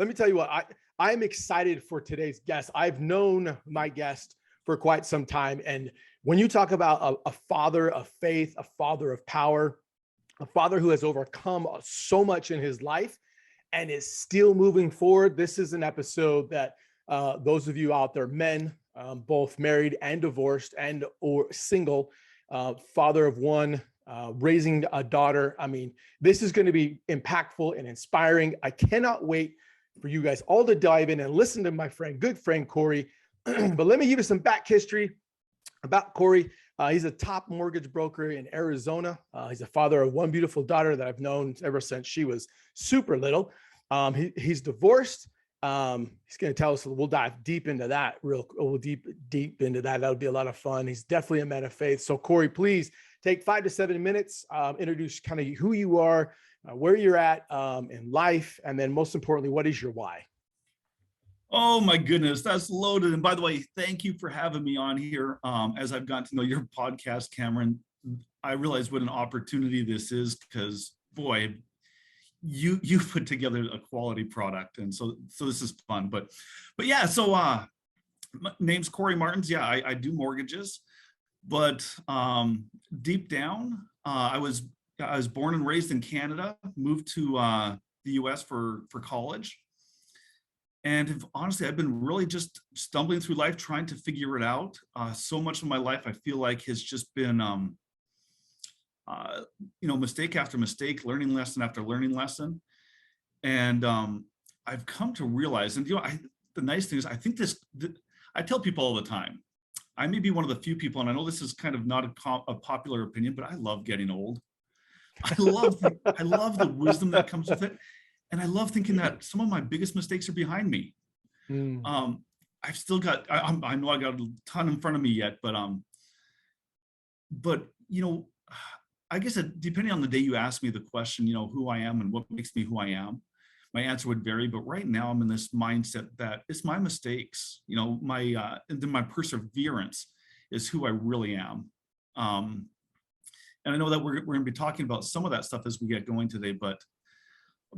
let me tell you what, I'm excited for today's guest. I've known my guest for quite some time. And when you talk about a father of faith, a father of power, a father who has overcome so much in his life and is still moving forward, this is an episode that those of you out there, men, both married and divorced and or single, father of one, raising a daughter. I mean, this is going to be impactful and inspiring. I cannot wait for you guys all to dive in and listen to my friend, good friend, Cory. But let me give you some back history about Cory. He's a top mortgage broker in Arizona. He's a father of one beautiful daughter that I've known ever since she was super little. He's divorced. He's going to tell us, we'll dive deep into that deep into that. That'll be a lot of fun. He's definitely a man of faith. So Cory, please take 5 to 7 minutes, introduce kind of who you are, where you're at in life, and then most importantly, what is your why? Oh my goodness, that's loaded. And by the way, thank you for having me on here. As I've gotten to know your podcast, Cameron, I realize what an opportunity this is, because boy, you put together a quality product, and so this is fun. But yeah, so my name's Cory Martens. Yeah, I do mortgages, but deep down, I was born and raised in Canada, moved to the US for college. And honestly, I've been really just stumbling through life, trying to figure it out. So much of my life, I feel like, has just been, mistake after mistake, learning lesson after learning lesson. And I've come to realize, and the nice thing is, I think I tell people all the time, I may be one of the few people, and I know this is kind of not a popular opinion, but I love getting old. I love the wisdom that comes with it. And I love thinking that some of my biggest mistakes are behind me. I've still got, I know I got a ton in front of me yet, but I guess depending on the day you ask me the question, who I am and what makes me who I am, my answer would vary. But right now I'm in this mindset that it's my mistakes, and then my perseverance is who I really am. And I know that we're going to be talking about some of that stuff as we get going today, but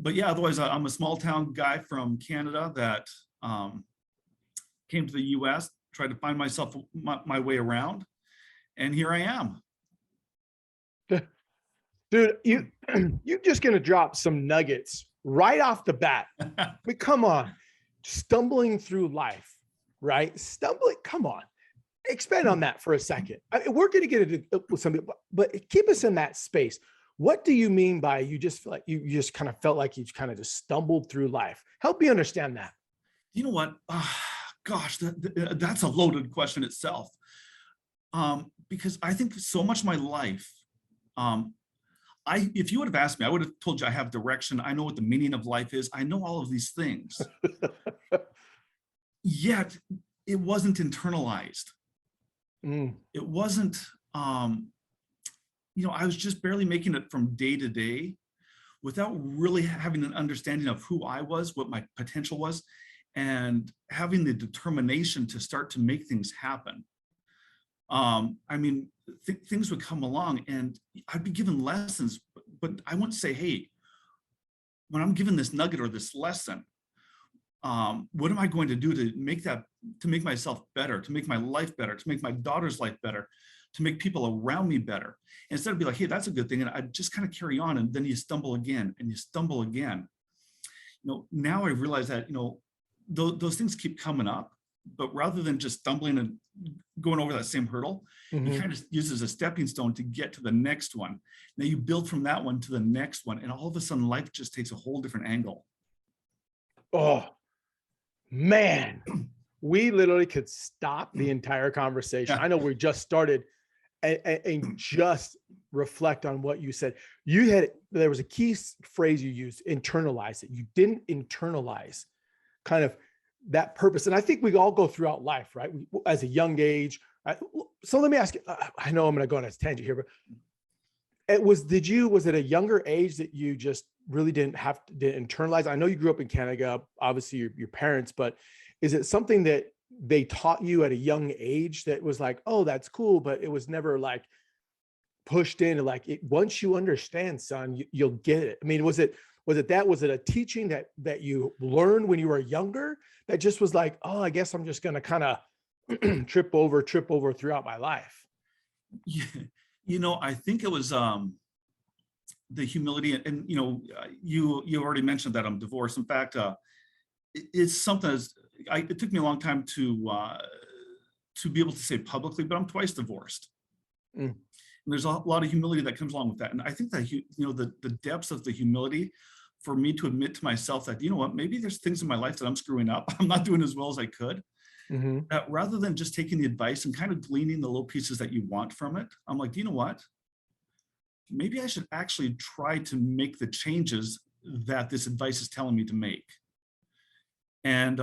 yeah, otherwise I'm a small town guy from Canada that came to the US, tried to find myself my way around, and here I am. Dude, you're just going to drop some nuggets right off the bat. I mean, come on, stumbling through life, right? Come on, expand on that for a second. We're going to get into something, but keep us in that space. What do you mean by you just feel like you just kind of felt like you kind of just stumbled through life? Help me understand that. You know what? Gosh, that's a loaded question itself. Because I think so much of my life, if you would have asked me, I would have told you I have direction. I know what the meaning of life is. I know all of these things. Yet it wasn't internalized. It wasn't, I was just barely making it from day to day without really having an understanding of who I was, what my potential was, and having the determination to start to make things happen. Things would come along and I'd be given lessons, but I wouldn't say, hey, when I'm given this nugget or this lesson, what am I going to do to make myself better, to make my life better, to make my daughter's life better, to make people around me better? And instead of be like, hey, that's a good thing, and I just kind of carry on, and then you stumble again and you stumble again. Now I realize that those things keep coming up, but rather than just stumbling and going over that same hurdle, you kind of use it as a stepping stone to get to the next one. Now you build from that one to the next one, and all of a sudden life just takes a whole different angle. Oh man, we literally could stop the entire conversation. I know we just started and just reflect on what you said. There was a key phrase you used, internalize it. You didn't internalize kind of that purpose. And I think we all go throughout life, right? As a young age. So let me ask you, I know I'm going to go on a tangent here, but was it a younger age that you just really didn't have to internalize? I know you grew up in Canada, obviously your parents, but is it something that they taught you at a young age that was like, oh, that's cool, but it was never like pushed in, like once you understand, son, you'll get it? I mean, was it Was it that? Was it a teaching that you learned when you were younger that just was like, oh, I guess I'm just going to kind of trip over throughout my life? Yeah, I think it was the humility, and you already mentioned that I'm divorced. In fact, it's something that's, it took me a long time to be able to say publicly, but I'm twice divorced. Mm. And there's a lot of humility that comes along with that. And I think that, the depths of the humility for me to admit to myself that, what, maybe there's things in my life that I'm screwing up. I'm not doing as well as I could. Mm-hmm. Rather than just taking the advice and kind of gleaning the little pieces that you want from it, I'm like, you know what? Maybe I should actually try to make the changes that this advice is telling me to make. And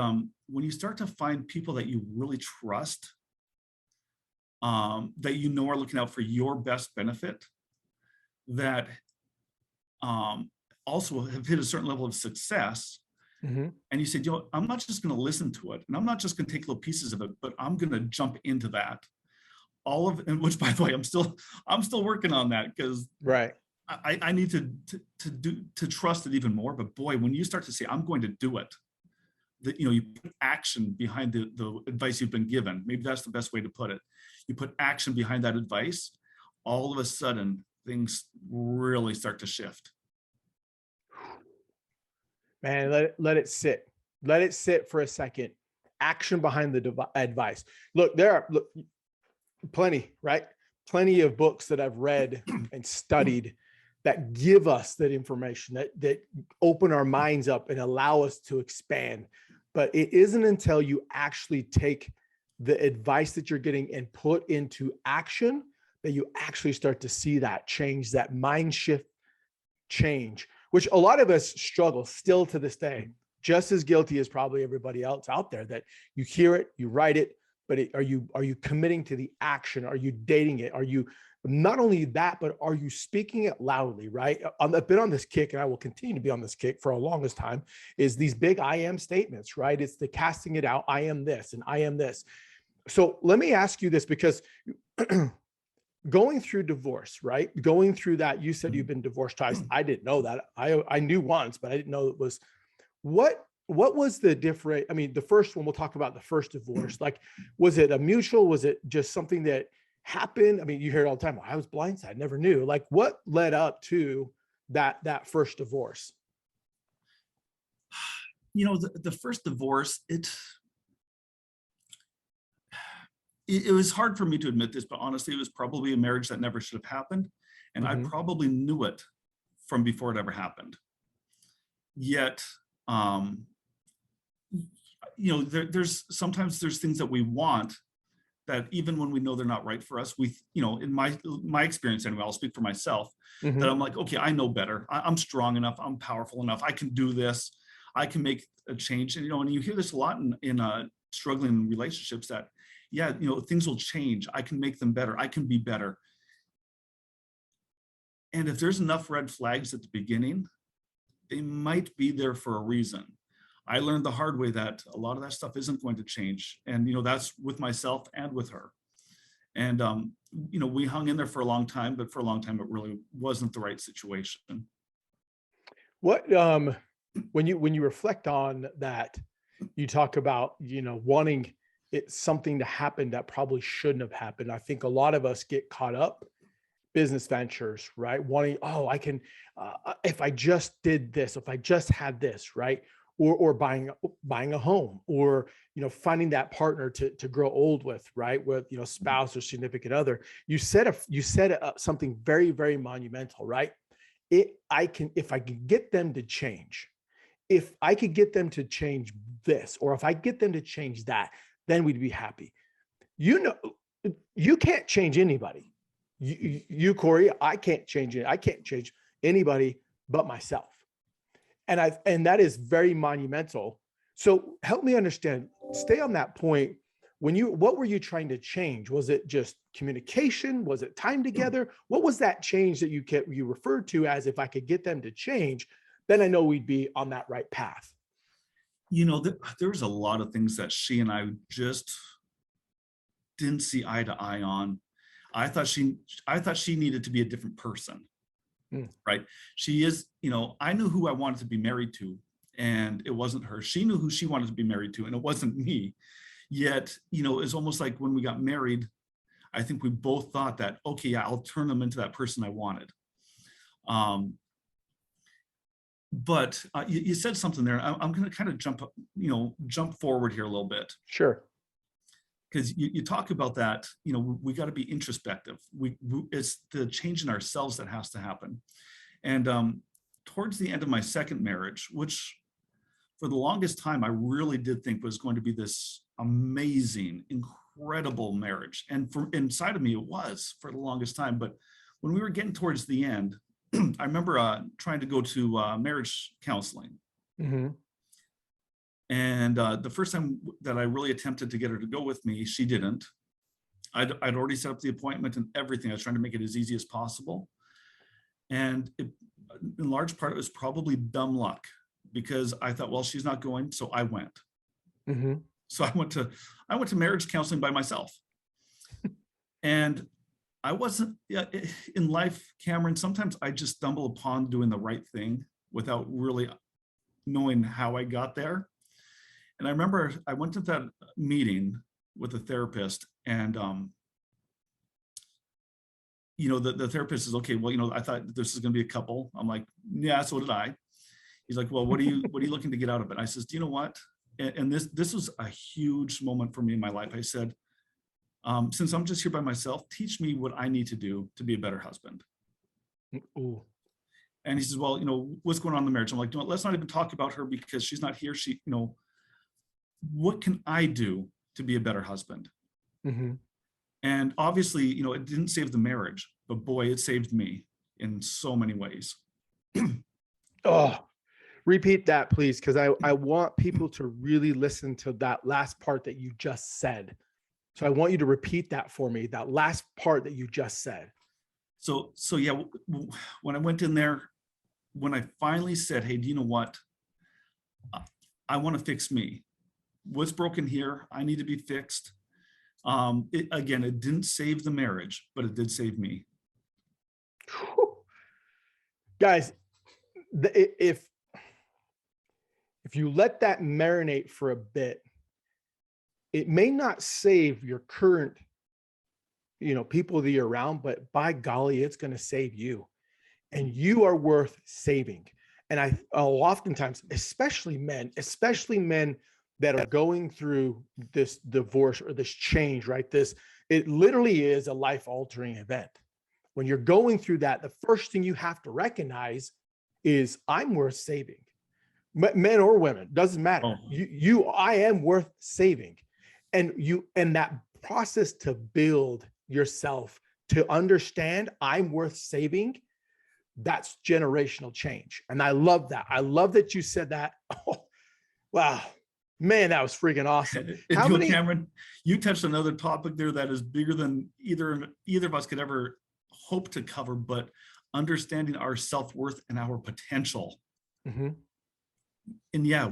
when you start to find people that you really trust, that are looking out for your best benefit, that also have hit a certain level of success, Mm-hmm. and you said, I'm not just going to listen to it, and I'm not just going to take little pieces of it, but I'm going to jump into that. And which, by the way, I'm still working on that, because Right. I need to trust it even more. But boy, when you start to say, I'm going to do it, that you put action behind the advice you've been given. Maybe that's the best way to put it. You put action behind that advice, all of a sudden things really start to shift. Man, let it sit for a second. Action behind the advice. Look, there are plenty, right? Plenty of books that I've read and studied that give us that information, that open our minds up and allow us to expand. But it isn't until you actually take the advice that you're getting and put into action that you actually start to see that change, that mind shift change, which a lot of us struggle still to this day, just as guilty as probably everybody else out there, that you hear it, you write it, but are you committing to the action? Are you dating it? Are you, not only that, but are you speaking it loudly, right? I've been on this kick, and I will continue to be on this kick for a longest time, is these big I am statements, right? It's the casting it out. I am this and I am this. So let me ask you this, because going through divorce, right? Going through that, you said you've been divorced twice. I didn't know that. I knew once, but I didn't know it was, what was the different? I mean, the first one, we'll talk about the first divorce. Like, was it a mutual? Was it just something that happened? I mean, you hear it all the time. Well, I was blindsided, never knew. Like, what led up to that first divorce? The first divorce, it was hard for me to admit this, but honestly, it was probably a marriage that never should have happened. And I probably knew it from before it ever happened. Yet, there's sometimes things that we want that, even when we know they're not right for us, in my experience anyway, I'll speak for myself, that I'm like, okay, I know better. I'm strong enough. I'm powerful enough. I can do this. I can make a change. And, and you hear this a lot in struggling relationships, that, yeah, things will change. I can make them better. I can be better. And if there's enough red flags at the beginning, they might be there for a reason. I learned the hard way that a lot of that stuff isn't going to change. And, that's with myself and with her. And, we hung in there for a long time, but for a long time, it really wasn't the right situation. What, when you reflect on that, you talk about, wanting something to happen that probably shouldn't have happened. I think a lot of us get caught up business ventures, right? Wanting, oh, I can, if I just did this, if I just had this, right? Or buying a home, or, finding that partner to grow old with, right? With, spouse or significant other. You said something very, very monumental, right? If I could get them to change, if I could get them to change this, or if I get them to change that, then we'd be happy. You can't change anybody. You, Cory, I can't change it. I can't change anybody but myself. And that is very monumental. So help me understand, stay on that point. What were you trying to change? Was it just communication? Was it time together? What was that change that you referred to as, if I could get them to change, then I know we'd be on that right path? There's a lot of things that she and I just didn't see eye to eye on. I thought she needed to be a different person. Mm. right? She is, I knew who I wanted to be married to, and it wasn't her. She knew who she wanted to be married to, and it wasn't me. Yet, it's almost like when we got married, I think we both thought that, okay, yeah, I'll turn them into that person I wanted. But you said something there. I'm going to kind of jump forward here a little bit. Sure. Because you talk about that, we got to be introspective. It's the change in ourselves that has to happen. And towards the end of my second marriage, which for the longest time I really did think was going to be this amazing, incredible marriage, and for inside of me it was for the longest time. But when we were getting towards the end, I remember trying to go to marriage counseling. Mm-hmm. And the first time that I really attempted to get her to go with me, she didn't. I'd already set up the appointment and everything. I was trying to make it as easy as possible. And in large part, it was probably dumb luck, because I thought, well, she's not going, so I went. Mm-hmm. So I went to marriage counseling by myself. And I wasn't in life, Cameron. Sometimes I just stumble upon doing the right thing without really knowing how I got there. And I remember I went to that meeting with a therapist, and the therapist is, okay, well, I thought this is going to be a couple. I'm like, yeah, so did I. He's like, well, what are you looking to get out of it? I says, do you know what? And this was a huge moment for me in my life. I said, since I'm just here by myself, teach me what I need to do to be a better husband. Ooh. And he says, well, what's going on in the marriage? I'm like, no, let's not even talk about her, because she's not here. What can I do to be a better husband? Mm-hmm. And obviously, it didn't save the marriage, but boy, it saved me in so many ways. Oh, repeat that, please, because I want people to really listen to that last part that you just said. So I want you to repeat that for me, that last part that you just said. So yeah, when I went in there, when I finally said, hey, do you know what? I want to fix me. What's broken here? I need to be fixed. It didn't save the marriage, but it did save me. Whew. Guys, if you let that marinate for a bit, it may not save your current, people that you're around, but by golly, it's going to save you. And you are worth saving. And oftentimes, especially men that are going through this divorce or this change, right? It literally is a life-altering event. When you're going through that, the first thing you have to recognize is I'm worth saving. Men or women, doesn't matter. Oh. I am worth saving. And that process to build yourself to understand I'm worth saving, that's generational change. And I love that. I love that you said that. Oh, wow. Man, that was freaking awesome. Cameron, you touched another topic there that is bigger than either of us could ever hope to cover, but understanding our self-worth and our potential. Mm-hmm. And yeah,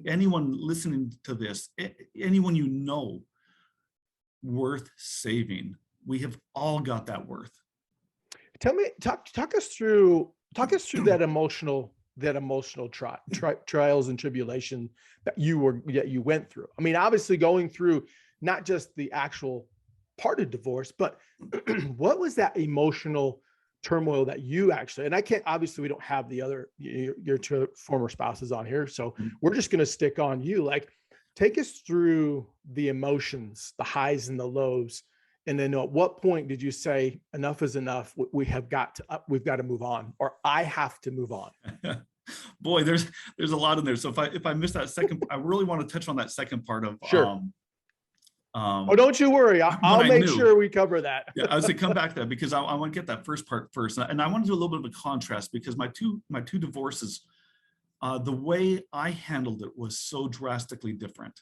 anyone listening to this, anyone worth saving. We have all got that worth. Talk us through that emotional trials and tribulation that you went through. I mean, obviously going through not just the actual part of divorce, but what was that emotional turmoil that you actually, and I can't, obviously we don't have the other, your two former spouses on here. So we're just going to stick on you. Like, take us through the emotions, the highs and the lows. And then at what point did you say, enough is enough? We've got to move on, or I have to move on? Boy, there's a lot in there. So if I missed that second, I really want to touch on that second part of, sure. Oh, don't you worry. I'll make sure we cover that. Yeah, I was going to come back to that, because I want to get that first part first. And I want to do a little bit of a contrast, because my two divorces, the way I handled it was so drastically different.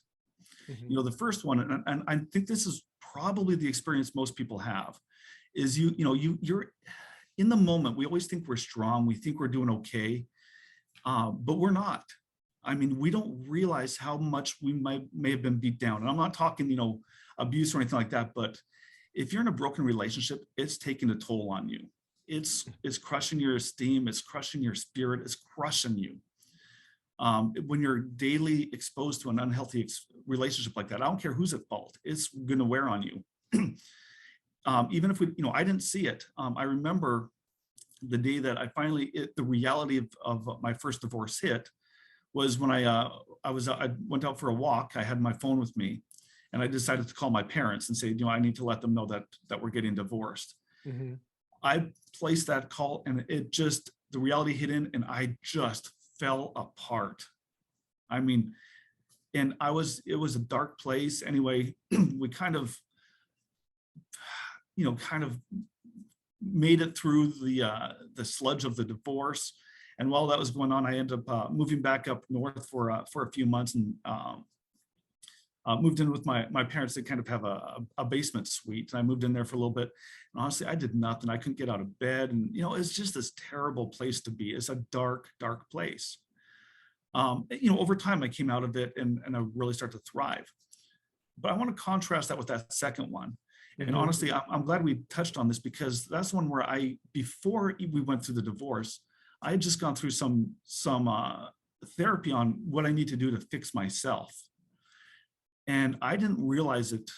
Mm-hmm. The first one, and I think this is probably the experience most people have, is you're in the moment. We always think we're strong. We think we're doing okay, but we're not. I mean, we don't realize how much we may have been beat down. And I'm not talking, abuse or anything like that, but if you're in a broken relationship, it's taking a toll on you. it's crushing your esteem, it's crushing your spirit, it's crushing you. When you're daily exposed to an unhealthy relationship like that, I don't care who's at fault, it's going to wear on you. Even if I didn't see it. I remember the day that I finally, the reality of my first divorce hit was when I went out for a walk. I had my phone with me, and I decided to call my parents and say, I need to let them know that we're getting divorced. Mm-hmm. I placed that call, and the reality hit in, and I just fell apart. I mean, and it was a dark place. Anyway, we kind of made it through the sludge of the divorce. And while that was going on, I ended up moving back up north for a few months, and moved in with my parents. They kind of have a basement suite. And I moved in there for a little bit. And honestly, I did nothing. I couldn't get out of bed. And, it's just this terrible place to be. It's a dark, dark place. Over time, I came out of it and I really started to thrive. But I want to contrast that with that second one. And honestly, I'm glad we touched on this, because that's one where before we went through the divorce, I had just gone through some therapy on what I need to do to fix myself. And I didn't realize it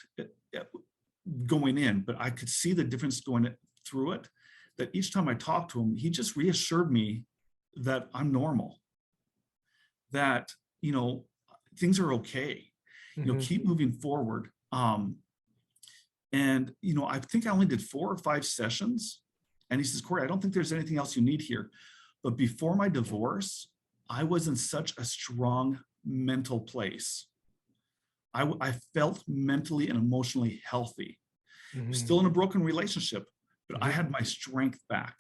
going in, but I could see the difference going through it, that each time I talked to him, he just reassured me that I'm normal, that, things are okay, keep moving forward. And, I think I only did 4 or 5 sessions. And he says, Cory, I don't think there's anything else you need here. But before my divorce, I was in such a strong mental place. I felt mentally and emotionally healthy. Still in a broken relationship, but I had my strength back.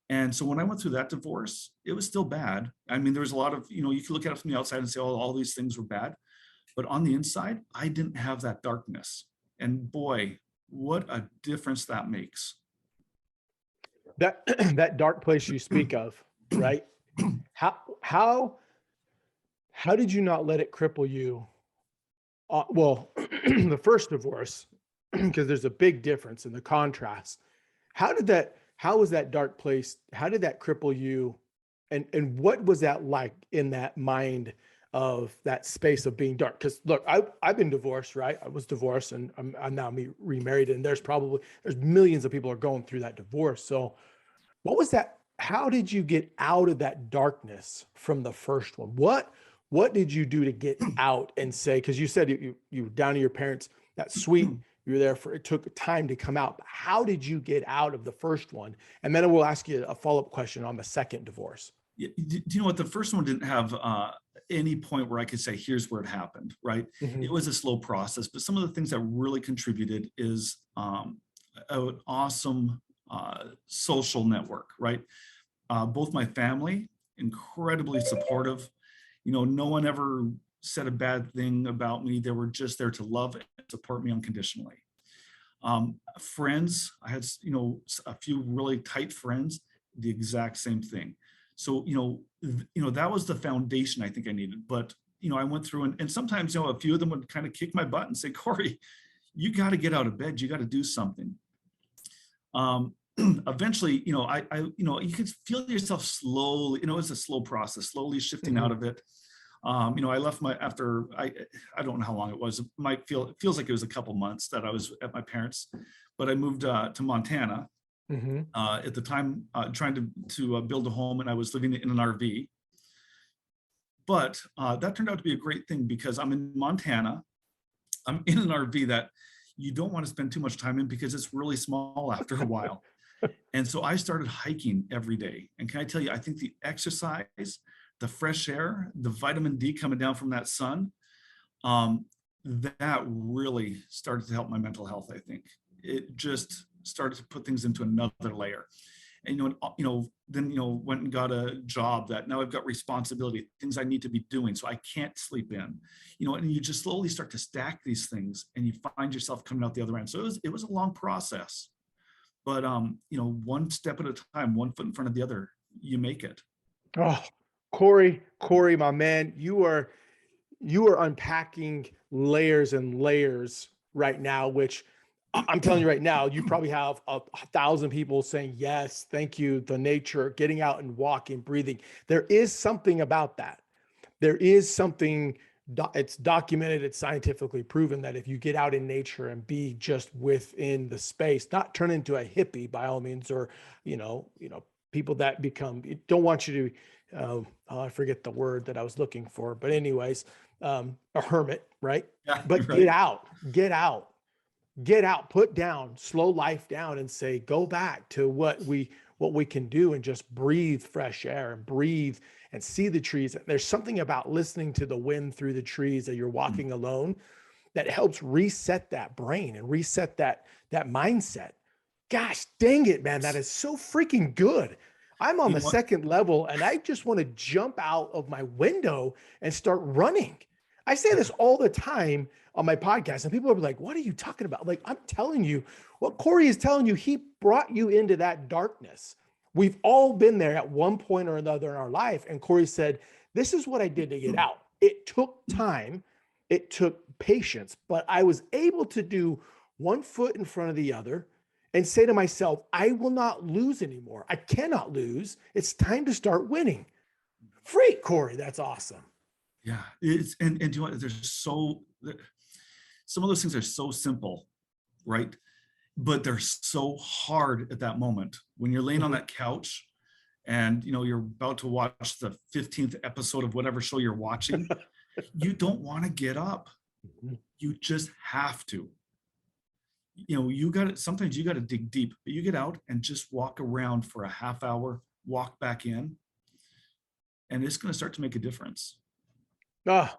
And so when I went through that divorce, it was still bad. I mean, there was a lot of, you can look at it from the outside and say, oh, all these things were bad. But on the inside, I didn't have that darkness. And boy, what a difference that makes. That dark place you speak of, right? How did you not let it cripple you? Well, the first divorce, because there's a big difference in the contrast. How was that dark place? How did that cripple you? And what was that like in that mind of that space of being dark? Because look, I've been divorced, right? I was divorced, and I'm now remarried, and there's millions of people are going through that divorce. So what was that? How did you get out of that darkness from the first one? What did you do to get out and say, because you said you were down to your parents, that suite, you were there it took time to come out. But how did you get out of the first one? And then we'll ask you a follow-up question on the second divorce. Do you know what? The first one didn't have any point where I could say, here's where it happened, right? It was a slow process, but some of the things that really contributed is an awesome social network, right? Both my family, incredibly supportive. No one ever said a bad thing about me. They were just there to love and support me unconditionally. Friends, I had, a few really tight friends, the exact same thing. So, that was the foundation I think I needed. But, I went through and sometimes, a few of them would kind of kick my butt and say, Cory, you got to get out of bed. You got to do something. Eventually, you could feel yourself slowly, it was a slow process, slowly shifting out of it. I left after I don't know how long it was. It feels like it was a couple months that I was at my parents', but I moved to Montana at the time, trying to build a home, and I was living in an RV. But that turned out to be a great thing, because I'm in Montana. I'm in an RV that you don't want to spend too much time in, because it's really small after a while. And so I started hiking every day. And can I tell you, I think the exercise, the fresh air, the vitamin D coming down from that sun, that really started to help my mental health. I think it just started to put things into another layer. And then went and got a job that now I've got responsibility, things I need to be doing, so I can't sleep in. And you just slowly start to stack these things, and you find yourself coming out the other end. So it was a long process, but one step at a time, one foot in front of the other, you make it. Oh, Cory, my man, you are unpacking layers and layers right now, which I'm telling you right now, you probably have a thousand people saying, yes, thank you. The nature, getting out and walking, breathing. There is something about that. There is something, it's documented, it's scientifically proven that if you get out in nature and be just within the space, not turn into a hippie by all means, or, people that become, don't want you to, I forget the word that I was looking for, but anyways, a hermit, right? Yeah, you're But right. get out, put down, slow life down and say, go back to what we can do and just breathe fresh air and breathe and see the trees. There's something about listening to the wind through the trees that you're walking alone that helps reset that brain and reset that mindset. Gosh, dang it, man. That is so freaking good. I'm on You the know what? second level and I just want to jump out of my window and start running. I say this all the time on my podcast, and people are like, what are you talking about? Like, I'm telling you what Cory is telling you. He brought you into that darkness. We've all been there at one point or another in our life. And Cory said, this is what I did to get out. It took time, it took patience, but I was able to do one foot in front of the other and say to myself, I will not lose anymore. I cannot lose. It's time to start winning. Freak, Cory. That's awesome. Yeah, it's and you know what? Some of those things are so simple, right? But they're so hard at that moment when you're laying on Mhm. that couch and you're about to watch the 15th episode of whatever show you're watching. You don't want to get up. You just have to. You got to, sometimes you got to dig deep, but you get out and just walk around for a half hour, walk back in, and it's going to start to make a difference. Oh,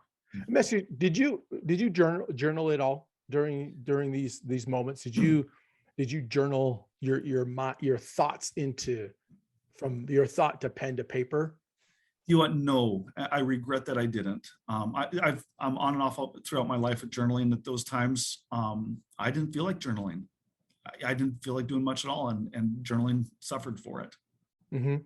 Messi, did you journal at all during these moments? Did you journal your thoughts into from your thought to pen to paper? You know what? No, I regret that I didn't. I'm on and off throughout my life at journaling. At those times, I didn't feel like journaling. I didn't feel like doing much at all, and journaling suffered for it. Hmm.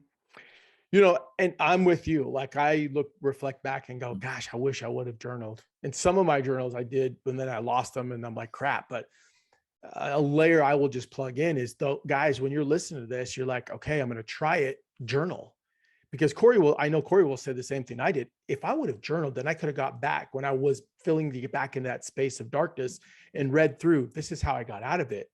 And I'm with you. Like I reflect back and go, gosh, I wish I would have journaled. And some of my journals I did, and then I lost them, and I'm like, crap. But a layer I will just plug in is, though, guys, when you're listening to this, you're like, okay, I'm going to try it. Journal. Because I know Cory will say the same thing I did. If I would have journaled, then I could have got back when I was feeling to get back into that space of darkness and read through, this is how I got out of it.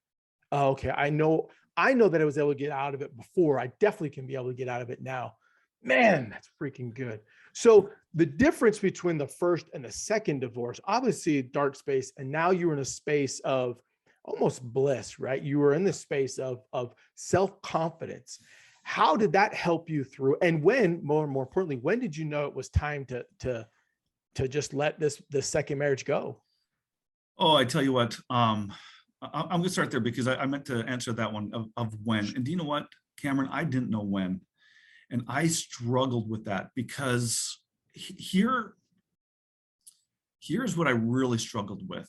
Oh, okay. I know that I was able to get out of it before. I definitely can be able to get out of it now. Man, that's freaking good. So the difference between the first and the second divorce, obviously dark space, and now you're in a space of almost bliss, right? You were in the space of self-confidence. How did that help you through? And when, more importantly, when did you know it was time to just let this second marriage go? Oh, I tell you what, I'm going to start there because I meant to answer that one of when. And do you know what, Cameron? I didn't know when, and I struggled with that because here's what I really struggled with.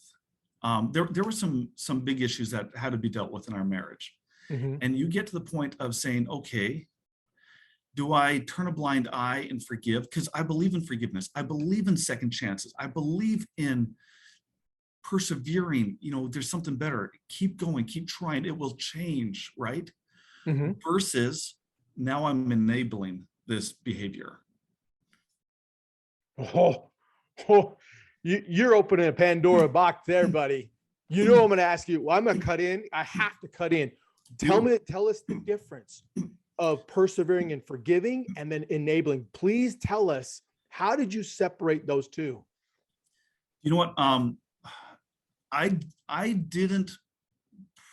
There were some big issues that had to be dealt with in our marriage, Mm-hmm. and you get to the point of saying, okay, do I turn a blind eye and forgive? Because I believe in forgiveness. I believe in second chances. I believe in persevering. There's something better. Keep going, keep trying. It will change, right? Mm-hmm. Versus now I'm enabling this behavior. Oh, oh, you're opening a Pandora box there, buddy. I'm going to ask you. Well, I'm going to cut in. I have to cut in. Tell us the difference of persevering and forgiving, and then enabling. Please tell us, how did you separate those two? You know what? I didn't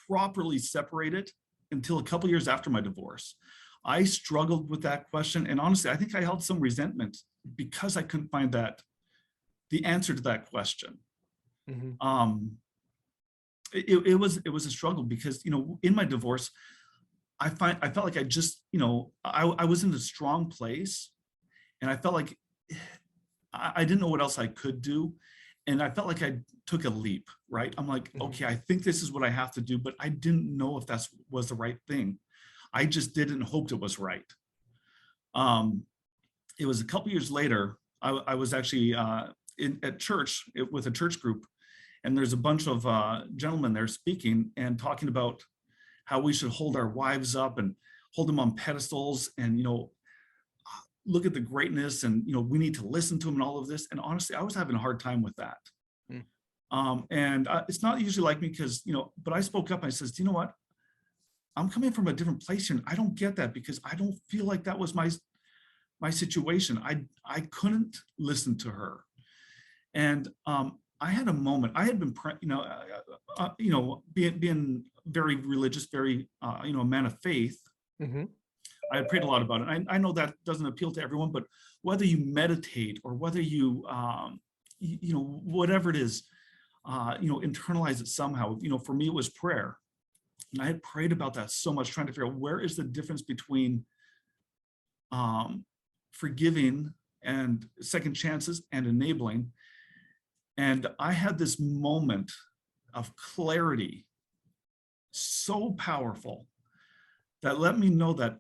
properly separate it until a couple years after my divorce. I struggled with that question, and honestly, I think I held some resentment because I couldn't find the answer to that question. Mm-hmm. It was a struggle because in my divorce, I felt like I was in a strong place, and I felt like I didn't know what else I could do. And I felt like I took a leap, right? I'm like, Mm-hmm. okay, I think this is what I have to do, but I didn't know if that was the right thing. I just did and hoped it was right. Um, it was a couple years later, I was actually at church with a church group, and there's a bunch of gentlemen there speaking and talking about how we should hold our wives up and hold them on pedestals, and look at the greatness, and we need to listen to them and all of this. And honestly, I was having a hard time with that. And it's not usually like me, because but I spoke up and I says, do you know what, I'm coming from a different place here, and I don't get that, because I don't feel like that was my situation. I couldn't listen to her. And I had a moment. I had been being very religious, very a man of faith. Mm-hmm. I had prayed a lot about it. I know that doesn't appeal to everyone, but whether you meditate or whether you whatever it is, internalize it somehow. For me, it was prayer. And I had prayed about that so much, trying to figure out where is the difference between forgiving and second chances and enabling. And I had this moment of clarity, so powerful, that let me know that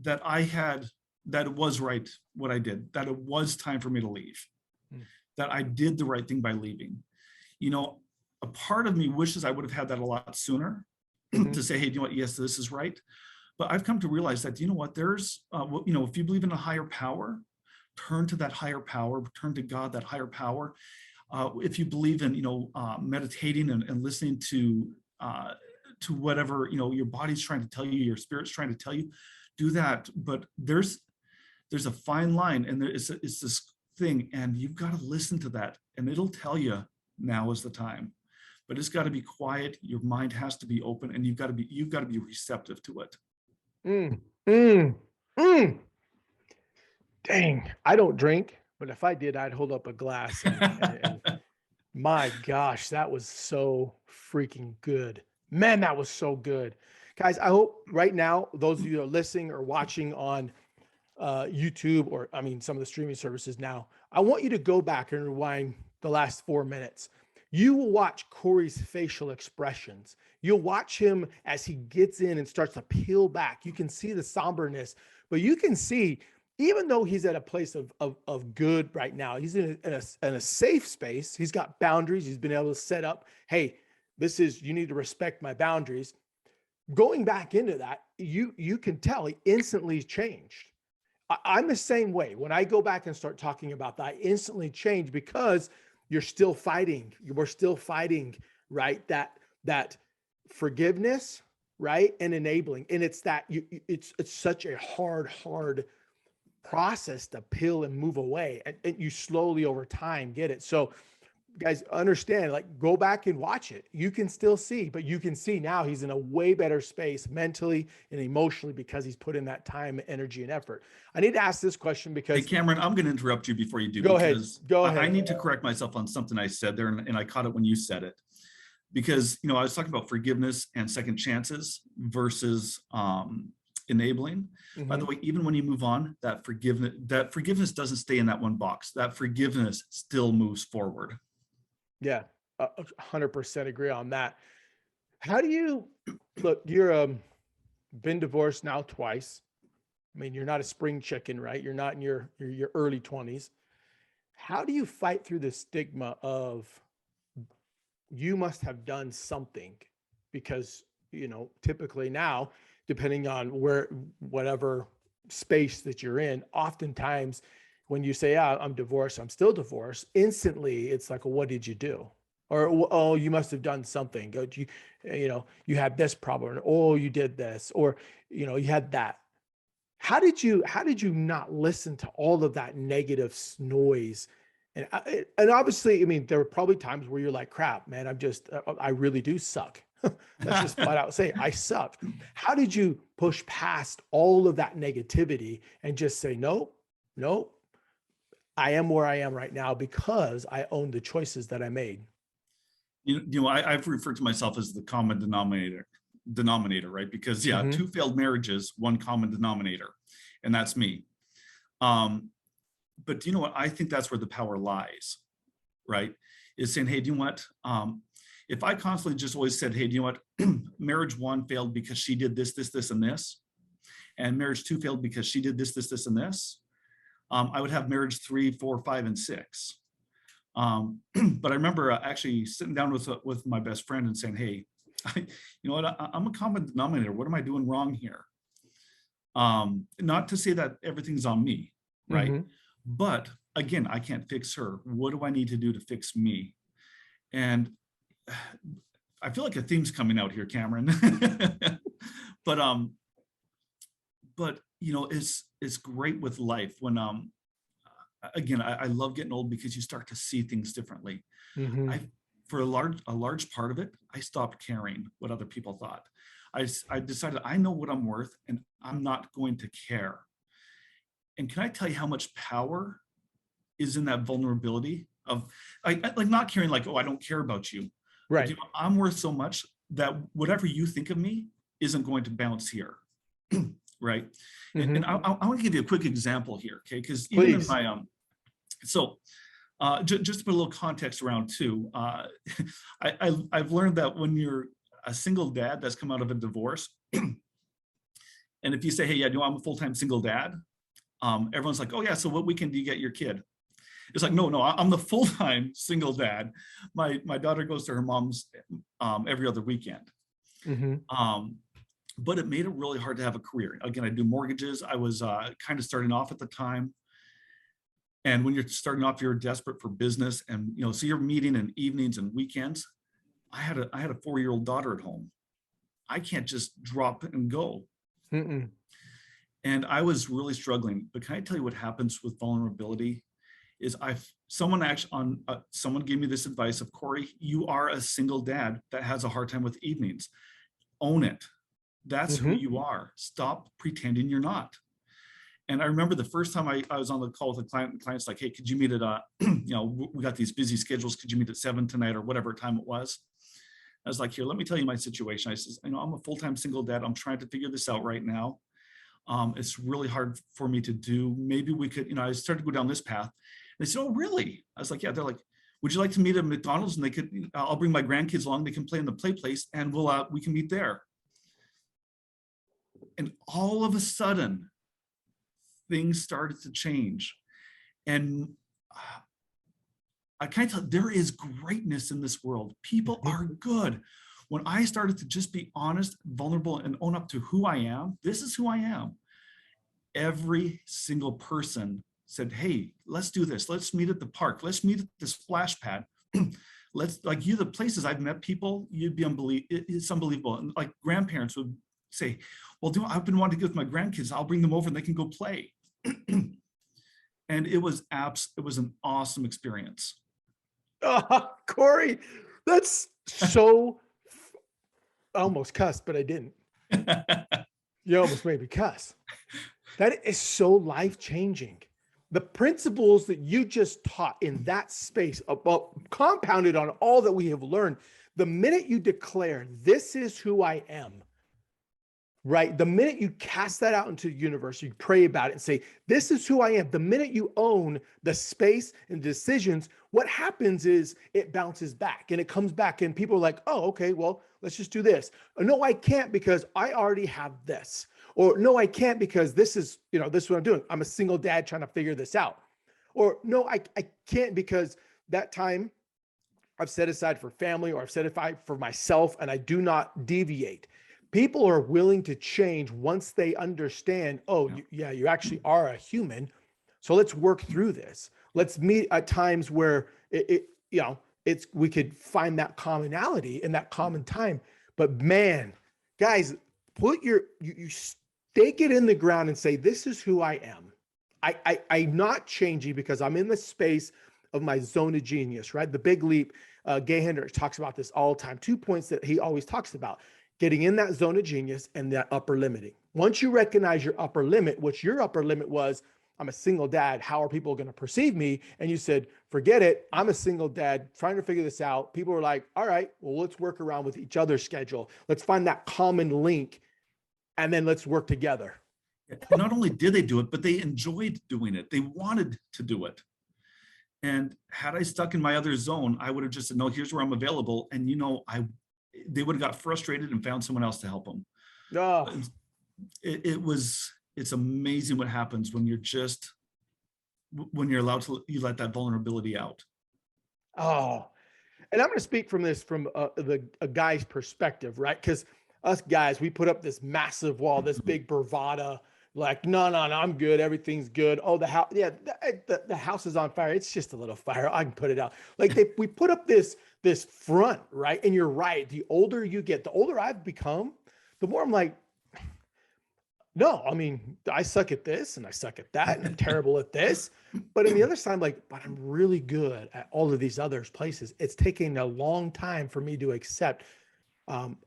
it was right what I did, that it was time for me to leave, that I did the right thing by leaving. A part of me wishes I would have had that a lot sooner, to say, hey, you know what, yes, this is right. But I've come to realize that, there's, if you believe in a higher power, turn to that higher power, turn to God, that higher power. If you believe in, meditating and listening to whatever, your body's trying to tell you, your spirit's trying to tell you, do that. But there's a fine line, and it's this thing, and you've got to listen to that, and it'll tell now is the time. But it's got to be quiet. Your mind has to be open, and you've got to be receptive to it. Dang, I don't drink, but if I did, I'd hold up a glass. And my gosh, that was so freaking good. Man, that was so good. Guys, I hope right now, those of you that are listening or watching on YouTube, or some of the streaming services now, I want you to go back and rewind the last 4 minutes. You will watch Cory's facial expressions. You'll watch him as he gets in and starts to peel back. You can see the somberness, but you can see, even though he's at a place of good right now, he's in a safe space. He's got boundaries. He's been able to set up, hey, you need to respect my boundaries. Going back into that, you can tell he instantly changed. I'm the same way. When I go back and start talking about that, I instantly change, because you're still fighting. We're still fighting, right? That forgiveness, right? And enabling. And it's such a hard process to peel and move away. And you slowly over time get it. So guys, understand, go back and watch it. You can still see, but you can see now he's in a way better space mentally and emotionally, because he's put in that time, energy, and effort. I need to ask this question because— Hey, Cameron, I'm going to interrupt you before you do. Go ahead. I need to correct myself on something I said there, and I caught it when you said it. Because, I was talking about forgiveness and second chances versus enabling. Mm-hmm. By the way, even when you move on, that forgiveness doesn't stay in that one box. That forgiveness still moves forward. Yeah, 100% agree on that. How do you look? You're been divorced now twice. You're not a spring chicken, right? You're not in your early 20s. How do you fight through the stigma of, you must have done something? Because, typically now, depending on whatever space that you're in, oftentimes when you say, I'm divorced, I'm still divorced, instantly it's like, well, what did you do? Or, oh, you must have done something. You had this problem. Or, oh, you did this, or, you had that. How did you not listen to all of that negative noise? And obviously, there were probably times where you're like, crap, man, I really do suck. Let's just flat out say, I suck. How did you push past all of that negativity and just say, nope, I am where I am right now because I own the choices that I made? I've referred to myself as the common denominator, right? Because mm-hmm. 2 failed marriages, 1 common denominator, and that's me. But do you know what? I think that's where the power lies, right? Is saying, hey, do you know what? If I constantly just always said, hey, do you know what? Marriage 1 failed because she did this, and this, and marriage 2 failed because she did this, and this, I would have marriage 3, 4, 5, and 6. But I remember actually sitting down with my best friend and saying, hey, you know what, I'm a common denominator. What am I doing wrong here? Not to say that everything's on me, right? Mm-hmm. But again, I can't fix her. What do I need to do to fix me? And I feel like a theme's coming out here, Cameron. but you know, it's great with life when again, I love getting old because you start to see things differently. Mm-hmm. I For a large part of it, I stopped caring what other people thought. I decided I know what I'm worth and I'm not going to care. And can I tell you how much power is in that vulnerability of like not caring, like, oh, I don't care about you. Like, Right. you know, I'm worth so much that whatever you think of me isn't going to bounce here. Right. And Mm-hmm. I want to give you a quick example here. Okay. Because even in Please. my, so just to put a little context around too, I've learned that when you're a single dad that's come out of a divorce, and if you say, hey, yeah, you know, I'm a full-time single dad, everyone's like, oh yeah, so what weekend do you get your kid? It's like, no, I'm the full-time single dad. My daughter goes to her mom's every other weekend. Mm-hmm. But it made it really hard to have a career. Again, I do mortgages. I was kind of starting off at the time. And when you're starting off, you're desperate for business. And, you know, so you're meeting in evenings and weekends. I had a 4-year-old daughter at home. I can't just drop and go. Mm-mm. And I was really struggling. But can I tell you what happens with vulnerability? Is someone gave me this advice of, Cory, you are a single dad that has a hard time with evenings. Own it. That's who Mm-hmm. you are. Stop pretending you're not. And I remember the first time I was on the call with a client, and the client's like, hey, could you meet at, you know, we got these busy schedules. Could you meet at 7 tonight or whatever time it was? I was like, here, let me tell you my situation. I says, you know, I'm a full-time single dad. I'm trying to figure this out right now. It's really hard for me to do. Maybe we could, you know, I started to go down this path. And they said, oh, really? I was like, yeah. They're like, would you like to meet at McDonald's? And they could, I'll bring my grandkids along. They can play in the play place and we can meet there. And all of a sudden, things started to change. And I can't tell, there is greatness in this world. People are good. When I started to just be honest, vulnerable, and own up to who I am, this is who I am. Every single person said, hey, let's do this. Let's meet at the park. Let's meet at this splash pad. Let's, like, you, the places I've met people, you'd be unbelievable. It's unbelievable. And like grandparents would say, well, I've been wanting to get with my grandkids. I'll bring them over and they can go play. And it was an awesome experience. Oh, Cory, that's so, I almost cussed, but I didn't. You almost made me cuss. That is so life-changing. The principles that you just taught in that space, about compounded on all that we have learned, the minute you declare, this is who I am, right? The minute you cast that out into the universe, you pray about it and say, this is who I am. The minute you own the space and decisions, what happens is it bounces back and it comes back and people are like, oh, okay, well, let's just do this. Or, no, I can't because I already have this. Or no, I can't because this is, you know, this is what I'm doing. I'm a single dad trying to figure this out. Or no, I can't because that time I've set aside for family or I've set aside for myself and I do not deviate. People are willing to change once they understand, oh, Yeah. you actually are a human. So let's work through this. Let's meet at times where we could find that commonality and that common time. But man, guys, you stake it in the ground and say, this is who I am. I'm not changing because I'm in the space of my zone of genius, right? The big leap. Gay Hendricks talks about this all the time. 2 points that he always talks about: getting in that zone of genius and that upper limiting. Once you recognize your upper limit, which your upper limit was, I'm a single dad, how are people going to perceive me? And you said, forget it. I'm a single dad trying to figure this out. People were like, all right, well, let's work around with each other's schedule. Let's find that common link and then let's work together. And not only did they do it, but they enjoyed doing it. They wanted to do it. And had I stuck in my other zone, I would have just said, no, here's where I'm available. And, you know, they would have got frustrated and found someone else to help them. Oh, It's amazing what happens when you're allowed to, you let that vulnerability out. Oh, and I'm going to speak from this from a guy's perspective, right? Because us guys, we put up this massive wall, this big bravada, like, no, no, no, I'm good. Everything's good. Oh, the house, yeah, the house is on fire. It's just a little fire. I can put it out. Like we put up this front, right? And you're right. The older you get, the older I've become, the more I'm like, no, I mean, I suck at this and I suck at that and I'm terrible at this. But on the other side, I'm like, but I'm really good at all of these other places. It's taking a long time for me to accept. I'll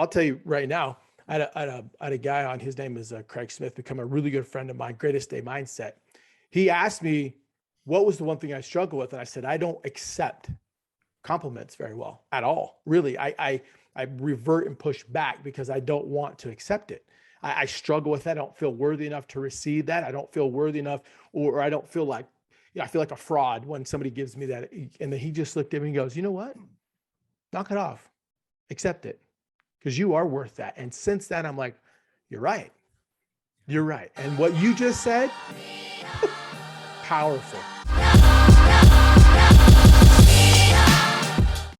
tell you right now, I had a guy on, his name is Craig Smith, become a really good friend of mine, greatest day mindset. He asked me, what was the one thing I struggle with? And I said, I don't accept compliments very well at all. Really, I revert and push back because I don't want to accept it. I struggle with that. I don't feel worthy enough to receive that. I don't feel worthy enough, or I don't feel like, I feel like a fraud when somebody gives me that. And then he just looked at me and goes, you know what? Knock it off. Accept it, because you are worth that. And since then, I'm like, you're right. You're right. And what you just said, powerful.